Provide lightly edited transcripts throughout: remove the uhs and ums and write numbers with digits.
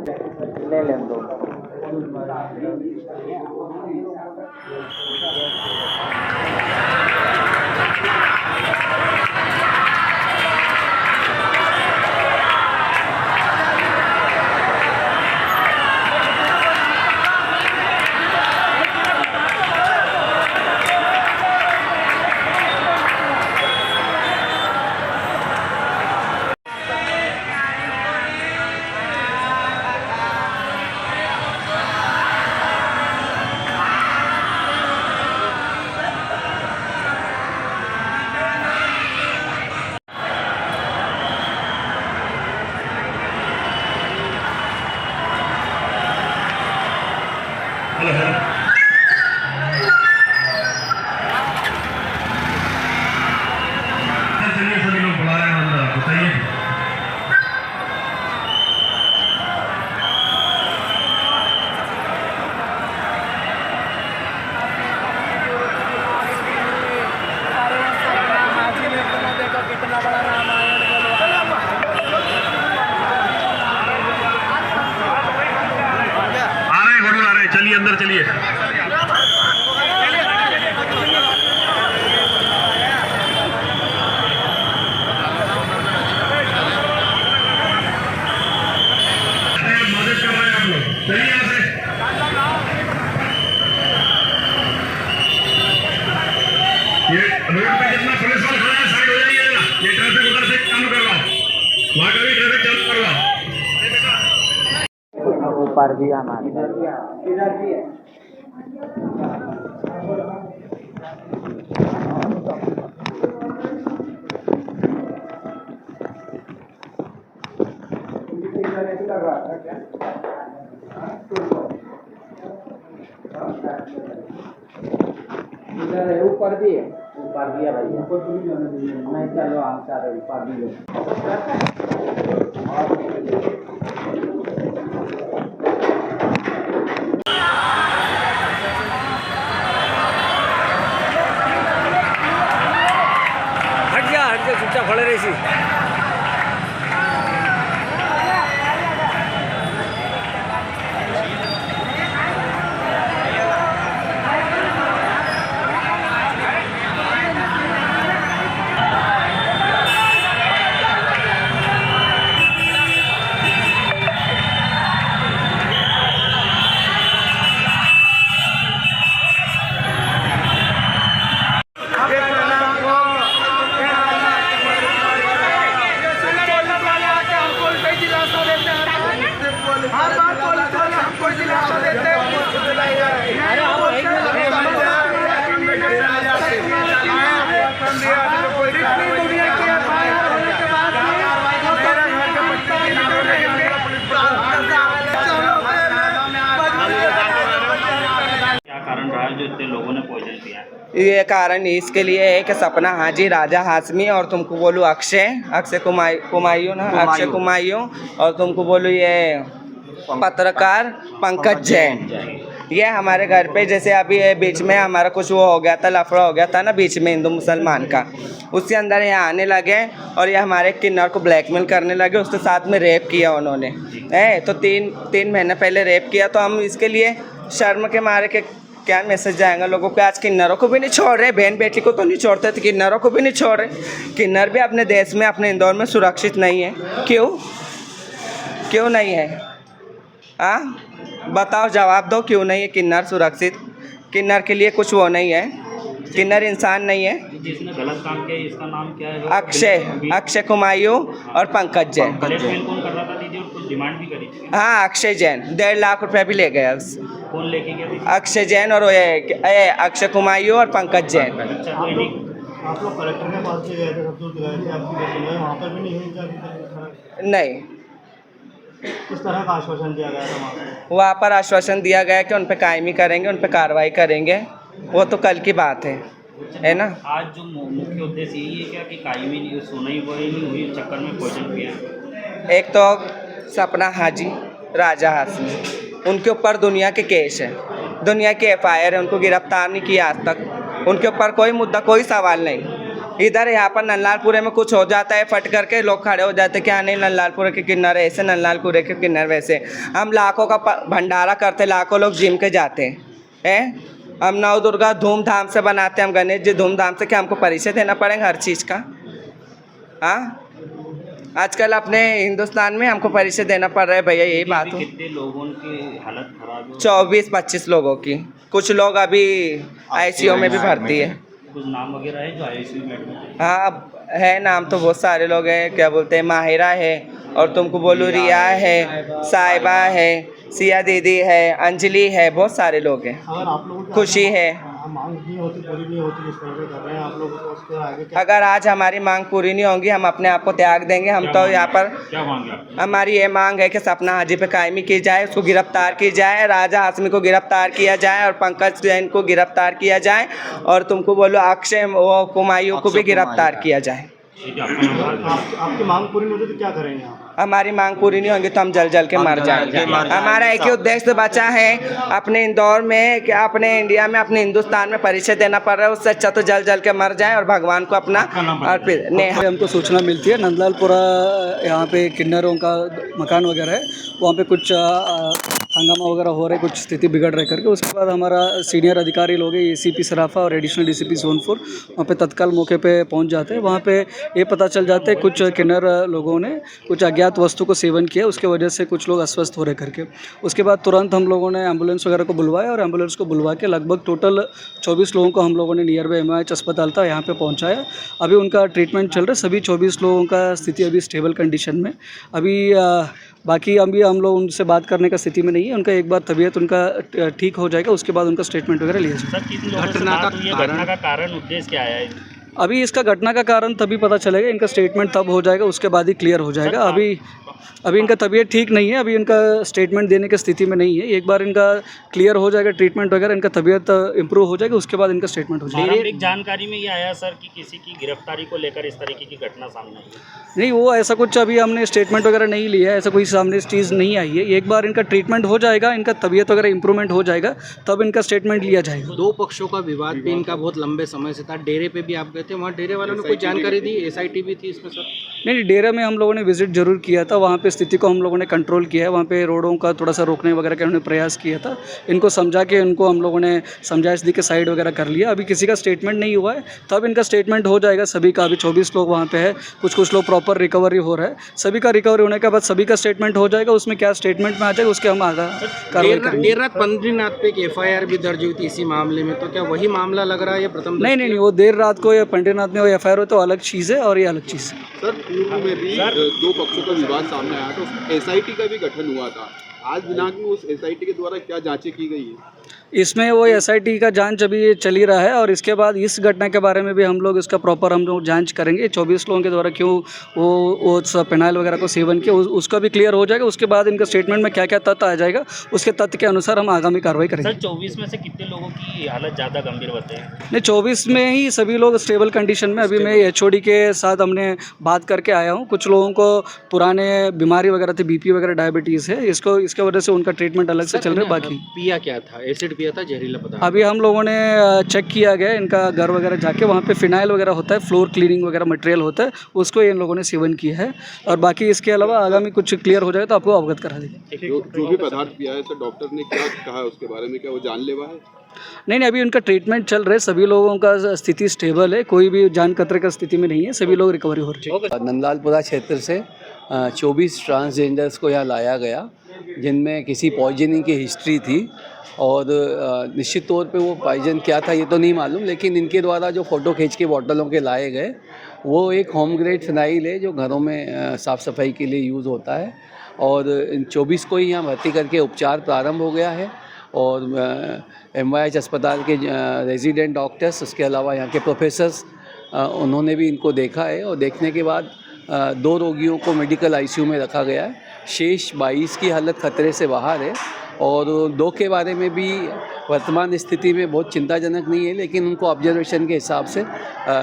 ले लें दो। सभी लोग बुला रहे हैं अंदर, बताइए। कितना बड़ा रामायण आ रहे हैं गुरु, आ रहे हैं, चलिए अंदर चलिए। मदद कर रहे हैं आप लोग, चलिए यहाँ से। ये रोड पे जितना पुलिस वाले खड़ा है साइड हो जाइएगा। ये ट्रैफिक उधर से चालू करवाओ, वहाँ का भी ट्रैफिक चालू करवाओ। ऊपर भी हमारे इधर भी है। इधर है, ऊपर भी है भाई। ऊपर भी नहीं, चलो आप चाहे ऊपर भी लो। हट जा चुपचाप खड़े रही सी। जो इतने लोगों ने पॉइजन किया? ये कारण इसके लिए है कि सपना हाजी, राजा हाशमी और तुमको बोलूँ अक्षय कुमायूं ना, अक्षय कुमायूं, और तुमको बोलूँ ये पत्रकार पंकज जैन। ये हमारे घर पे जैसे अभी बीच में हमारा कुछ वो हो गया था, लफड़ा हो गया था ना बीच में हिंदू मुसलमान का, उसके अंदर ये आने लगे और ये हमारे किन्नर को ब्लैकमेल करने लगे। उसके साथ में रेप किया उन्होंने, तो तीन महीने पहले रेप किया। तो हम इसके लिए शर्म के मारे के क्या मैसेज जाएगा लोगों को। आज किन्नरों को भी नहीं छोड़ रहे, बहन बेटी को तो नहीं छोड़ते, तो किन्नरों को भी नहीं छोड़ रहे। किन्नर भी अपने देश में, अपने इंदौर में सुरक्षित नहीं है। क्यों नहीं है? बताओ, जवाब दो, क्यों नहीं है किन्नर सुरक्षित? किन्नर के लिए कुछ वो नहीं है, किन्नर इंसान नहीं है। जिसने गलत काम किया इसका नाम क्या है? अक्षय कुमायूं और पंकज जैन। ब्लैकमेल कौन कर रहा था दीदी, और कुछ डिमांड भी करी थी? हाँ, अक्षय जैन 1.5 लाख रुपए भी ले गया उससे। कौन लेके गया थी? अक्षय जैन और अक्षय कुमायूं और पंकज जैन। आप लोग कलेक्टर के पास गए थे, सब गए थे, आपकी वहाँ पर भी नहीं हुई? नहीं। किस तरह का आश्वासन दिया गया था वहाँ पर आश्वासन दिया गया कि उन पर कायमी करेंगे, उन पर कार्रवाई करेंगे। वो तो कल की बात है ना। आज जो मुख्य उद्देश्य यही है क्या कि कायमी नहीं, सुनई नहीं हुई, चक्कर में पॉइजन किया? एक तो सपना हाजी, राजा हाशमी, उनके ऊपर दुनिया के केस है, दुनिया के FIR है, उनको गिरफ्तार नहीं किया आज तक। उनके ऊपर कोई मुद्दा, कोई सवाल नहीं। इधर यहाँ पर नल्लालपुरे में कुछ हो जाता है फट करके लोग खड़े हो जाते हैं कि हाँ नहीं नल्लालपुरे के किन्नर ऐसे नल्लालपुरे के किन्नर वैसे। हम लाखों का भंडारा करते, लाखों लोग जिम के जाते हैं। हम नव दुर्गा धूमधाम से बनाते हैं, हम गणेश जी धूमधाम से, क्या हमको परिचय देना पड़ेगा हर चीज़ का? हाँ, आजकल अपने हिंदुस्तान में हमको परिचय देना पड़ रहा है भैया, यही बात हो। कितने लोगों की हालत खराब है? 24-25 लोगों की, कुछ लोग अभी आईसीयू में भी भर्ती है। कुछ नाम वगैरह है जो आईसीयू में एडमिट है? हाँ अब है, नाम तो बहुत सारे लोग हैं, क्या बोलते हैं, माहिरा है और तुमको बोलूँ रिया है, साहिबा है, सिया दीदी है, अंजलि है, बहुत सारे लोग हैं, अगर आप लोगों की खुशी है। मांग नहीं होती, पूरी नहीं होती, जिस तरह से कर रहे हैं आप लोग, तो उसके आगे क्या? अगर आज हमारी मांग पूरी नहीं होगी हम अपने आप को त्याग देंगे। हम तो यहाँ पर क्या मांगे आप? हमारी ये मांग है कि सपना हाजी पे कायमी की जाए, उसको गिरफ्तार की जाए, राजा हाशमी को गिरफ्तार किया जाए और पंकज जैन को गिरफ्तार किया जाए और तुमको बोलो अक्षय वो कुमायूं को भी गिरफ्तार किया जाए। ठीक है, आपका नाम? आपकी मांग पूरी नहीं होती तो क्या करेंगे आप? हमारी मांग पूरी नहीं होगी तो हम जल जल के मर जाएंगे। हमारा एक ही उद्देश्य बचा है अपने इंदौर में, कि अपने इंडिया में, अपने हिंदुस्तान में परिचय देना पड़ रहा है, उससे अच्छा तो जल जल के मर जाए और भगवान को अपना अर्पित। हमको सूचना मिलती है नंदलालपुरा यहाँ पे किन्नरों का मकान वगैरह है, वहाँ पे कुछ हंगामा वगैरह हो रहा है, कुछ स्थिति बिगड़ रहे करके। उसके बाद हमारा सीनियर अधिकारी लोग हैं, एसीपी सराफा और एडिशनल डीसीपी जोन 4, वहाँ पे तत्काल मौके पे पहुँच जाते हैं। वहाँ पे ये पता चल जाता है कुछ किन्नर लोगों ने कुछ अज्ञात वस्तु को सेवन किया, उसके वजह से कुछ लोग अस्वस्थ हो रहे करके। उसके बाद तुरंत हम लोगों ने एम्बुलेंस वगैरह को बुलवाया और एम्बुलेंस को बुलवा के लगभग टोटल 24 लोगों को हम लोगों ने नियर बाई MIH अस्पताल था यहाँ पे पहुँचाया। अभी उनका ट्रीटमेंट चल रहा है, सभी 24 लोगों का स्थिति अभी स्टेबल कंडीशन में। अभी बाकी अभी हम लोग उनसे बात करने का स्थिति में नहीं है, उनका एक बार तबीयत उनका ठीक हो जाएगा उसके बाद उनका स्टेटमेंट वगैरह लिया जाएगा। सर, किन लोगों से बात हुई है? घटना का कारण, उद्देश्य क्या है? अभी इसका घटना का कारण तभी पता चलेगा, इनका स्टेटमेंट तब हो जाएगा, उसके बाद ही क्लियर हो जाएगा। अभी इनका तबीयत ठीक नहीं है, अभी इनका स्टेटमेंट देने की स्थिति में नहीं है। एक बार इनका क्लियर हो जाएगा ट्रीटमेंट वगैरह, इनका तबीयत इंप्रूव हो जाएगा, उसके बाद इनका स्टेटमेंट हो जाएगा। प्रारंभिक जानकारी में ये आया सर कि किसी की गिरफ्तारी को लेकर इस तरीके की घटना सामने आई? नहीं, वो ऐसा कुछ अभी हमने स्टेटमेंट वगैरह नहीं लिया है, ऐसा कोई सामने चीज़ नहीं आई है। एक बार इनका ट्रीटमेंट हो जाएगा, इनका तबीयत वगैरह इंप्रूवमेंट हो जाएगा, तब इनका स्टेटमेंट लिया जाएगा। दो पक्षों का विवाद भी इनका बहुत लंबे समय से था। डेरे पे भी आप गए थे, वहाँ डेरे वालों ने कोई जानकारी दी? SIT भी थी इसमें सर? नहीं, डेरे में हम लोगों ने विजिट जरूर किया था, वहाँ पे स्थिति को हम लोगों ने कंट्रोल किया है। वहाँ पे रोडों का थोड़ा सा रोकने वगैरह का उन्होंने प्रयास किया था, इनको समझा के उनको हम लोगों ने समझाइश दी के साइड वगैरह कर लिया। अभी किसी का स्टेटमेंट नहीं हुआ है, तब इनका स्टेटमेंट हो जाएगा सभी का। अभी 24 लोग वहाँ पे है, कुछ लोग प्रॉपर रिकवरी हो रहा है, सभी का रिकवरी होने के बाद सभी का स्टेटमेंट हो जाएगा। उसमें क्या स्टेटमेंट में आ जाएगा उसके हम आगे कार्रवाई करेंगे। देर रात पंडरीनाथ पे एक FIR भी दर्ज हुई थी इसी मामले में, तो क्या वही मामला लग रहा है ये प्रथम? नहीं, वो देर रात को या पंडरीनाथ में वो FIR हो तो अलग चीज़ है और ये अलग चीज़ है। सर, पूर्व में भी दो पक्षों का विवाद सामने आया था, उसमें SIT का भी गठन हुआ था। आज दिनांक में उस SIT के द्वारा क्या जांचें की गई है? इसमें वो SIT का जांच अभी चल ही रहा है और इसके बाद इस घटना के बारे में भी हम लोग इसका प्रॉपर हम लोग जांच करेंगे। 24 लोगों के द्वारा क्यों वो पेनाइल वगैरह को सेवन किया, उसका भी क्लियर हो जाएगा। उसके बाद इनका स्टेटमेंट में क्या क्या तथ्य आ जाएगा, उसके तथ्य के अनुसार हम आगामी कार्रवाई करेंगे। सर, 24 में से कितने लोगों की हालत ज़्यादा गंभीर बताई? नहीं, 24 में ही सभी लोग स्टेबल कंडीशन में। अभी मैं HOD के साथ हमने बात करके आया हूँ। कुछ लोगों को पुराने बीमारी वगैरह थी, BP वगैरह, डायबिटीज़ है, इसके वजह से उनका ट्रीटमेंट अलग से चल रहा है। बाकी पिया क्या था? एसिड पिया था, जहरीला पदार्थ? अभी हम लोगों ने चेक किया गया इनका घर वगैरह जाके, वहाँ पे फिनाइल वगैरह होता है, फ्लोर क्लीनिंग वगैरह मटेरियल होता है, उसको इन लोगों ने सेवन किया है। और बाकी इसके अलावा आगामी कुछ क्लियर हो जाए तो आपको अवगत करा देंगे। जो भी पदार्थ पिया है सर, डॉक्टर ने क्या कहा उसके बारे में? क्या वो जानलेवा है? नहीं, अभी उनका ट्रीटमेंट चल रहा है, सभी लोगों का स्थिति स्टेबल है, कोई भी जान खतरे का स्थिति में नहीं है, सभी लोग रिकवरी हो रहे हैं। नंदलालपुरा क्षेत्र से 24 ट्रांसजेंडर्स को यहाँ लाया गया, जिनमें किसी पॉइजनिंग की हिस्ट्री थी और निश्चित तौर पे वो पॉइजन क्या था ये तो नहीं मालूम, लेकिन इनके द्वारा जो फ़ोटो खींच के बॉटलों के लाए गए वो एक होम ग्रेड फिनाइल है जो घरों में साफ़ सफाई के लिए यूज़ होता है। और इन 24 को ही यहाँ भर्ती करके उपचार प्रारंभ हो गया है और MIH अस्पताल के रेजिडेंट डॉक्टर्स, उसके अलावा यहाँ के प्रोफेसर्स, उन्होंने भी इनको देखा है और देखने के बाद 2 रोगियों को मेडिकल ICU में रखा गया है। शेष 22 की हालत खतरे से बाहर है और 2 के बारे में भी वर्तमान स्थिति में बहुत चिंताजनक नहीं है, लेकिन उनको ऑब्जर्वेशन के हिसाब से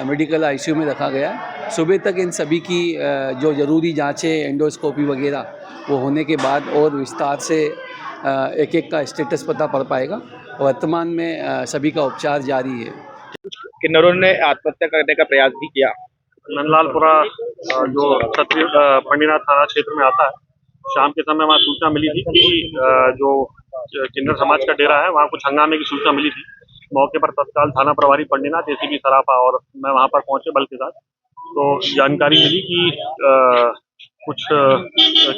मेडिकल ICU में रखा गया है। सुबह तक इन सभी की जो ज़रूरी जाँचें, एंडोस्कोपी वगैरह वो होने के बाद और विस्तार से एक एक का स्टेटस पता पड़ पाएगा। वर्तमान में सभी का उपचार जारी है। किन्नरों ने आत्महत्या करने का प्रयास भी किया। नंदलालपुरा जो क्षत्रिय पंडीनाथ थाना क्षेत्र में आता है, शाम के समय वहाँ सूचना मिली थी कि जो किन्नर समाज का डेरा है वहाँ कुछ हंगामे की सूचना मिली थी। मौके पर तत्काल थाना प्रभारी पंडीनाथ, एसीपी सराफा और मैं वहाँ पर पहुंचे बल के साथ। तो जानकारी मिली कि कुछ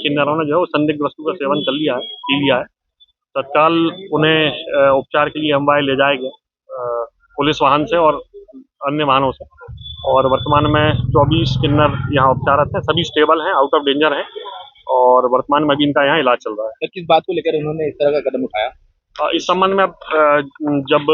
किन्नरों ने जो है वो संदिग्ध वस्तु का सेवन कर लिया है, पी लिया है। तत्काल उन्हें उपचार के लिए अमवाय ले जाए गए पुलिस वाहन से और अन्य वाहनों से, और वर्तमान में 24 किन्नर यहाँ उपचाररत हैं। सभी स्टेबल हैं, आउट ऑफ डेंजर हैं और वर्तमान में भी इनका यहाँ इलाज चल रहा है। किस बात को लेकर उन्होंने इस तरह का कदम उठाया? इस संबंध में अब जब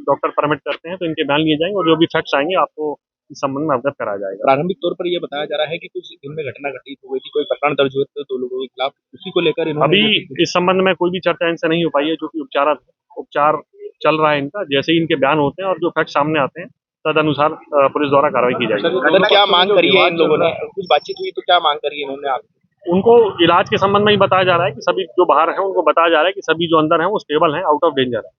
डॉक्टर परमिट करते हैं तो इनके बयान लिए जाएंगे और जो भी फैक्ट्स आएंगे आपको इस संबंध में अवगत कराया जाएगा। प्रारंभिक तौर पर यह बताया जा रहा है कि कुछ दिन में घटना घटित हुई थी, कोई प्रकरण दर्ज हुए थे 2 लोगों के खिलाफ, उसी को लेकर अभी इस संबंध में कोई भी चर्चा इनसे नहीं हो पाई है, जो कि उपचार चल रहा है इनका। जैसे ही इनके बयान होते हैं और जो फैक्ट सामने आते हैं तद अनुसार पुलिस द्वारा कार्रवाई की जाएगी। क्या मांग करी है इन लोगों ने? कुछ बातचीत हुई तो क्या मांग करी है इन्होंने? उनको इलाज के संबंध में ही बताया जा रहा है कि सभी जो बाहर हैं उनको बताया जा रहा है कि सभी जो अंदर हैं वो स्टेबल हैं, आउट ऑफ डेंजर है।